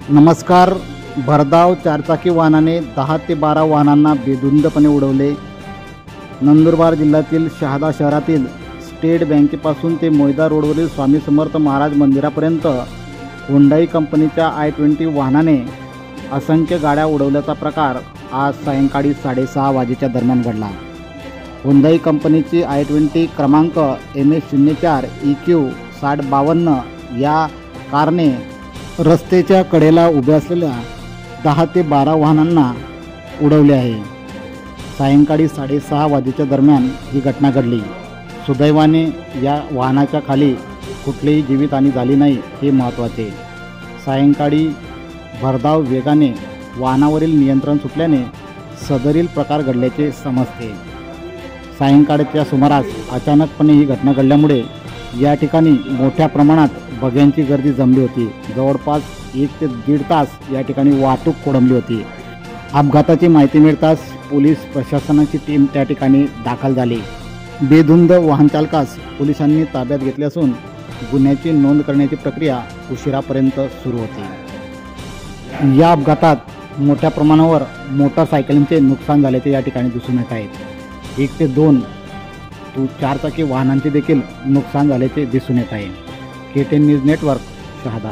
नमस्कार. भरधाव चारचाकी वाहनाने 10 ते 12 वाहनांना बेधुंदपणे उडवले. नंदुरबार जिल्ह्यातील शहादा शहरातील स्टेट बँकेपासून ते मोयदा रोडवरील स्वामी समर्थ महाराज मंदिरापर्यंत हुंडाई कंपनीच्या i20 वाहनाने असंख्य गाड्या उडवल्याचा प्रकार आज सायंकाळी 6:30 वाजेच्या दरम्यान घडला. हुंडाई कंपनीची i20 क्रमांक MS04 EQ 6052 या कारने रस्त्याच्या कडेला उभ्या असलेल्या 10 ते 12 वाहनांना उडवले आहे. सायंकाळी 6:30 वाजेच्या दरम्यान ही घटना घडली. सुदैवाने या वाहनाच्या खाली कुठलीही जीवितहानी झाली नाही, हे महत्त्वाचे. सायंकाळी भरधाव वेगाने वाहनावरील नियंत्रण सुटल्याने सदरील प्रकार घडल्याचे समजते. सायंकाळच्या सुमारास अचानकपणे ही घटना घडल्यामुळे या ठिकाणी मोठ्या प्रमाणात बघ्यांची गर्दी जमली होती. जवळपास 1 ते 1.5 तास या ठिकाणी वाहतूक कोळंबली होती. अपघाताची माहिती मिळताच पोलीस प्रशासनाची टीम त्या ठिकाणी दाखल झाली. बेधुंद वाहन चालकास पोलिसांनी ताब्यात घेतले असून गुन्ह्याची नोंद करण्याची प्रक्रिया उशिरापर्यंत सुरू होती. या अपघातात मोठ्या प्रमाणावर मोटारसायकलींचे नुकसान झाल्याचे या ठिकाणी दिसून येत आहे. 1 ते 2 चारचाकी वाहनांचे देखील नुकसान झाल्याचे दिसून येत आहे. KTN news network, Shahada.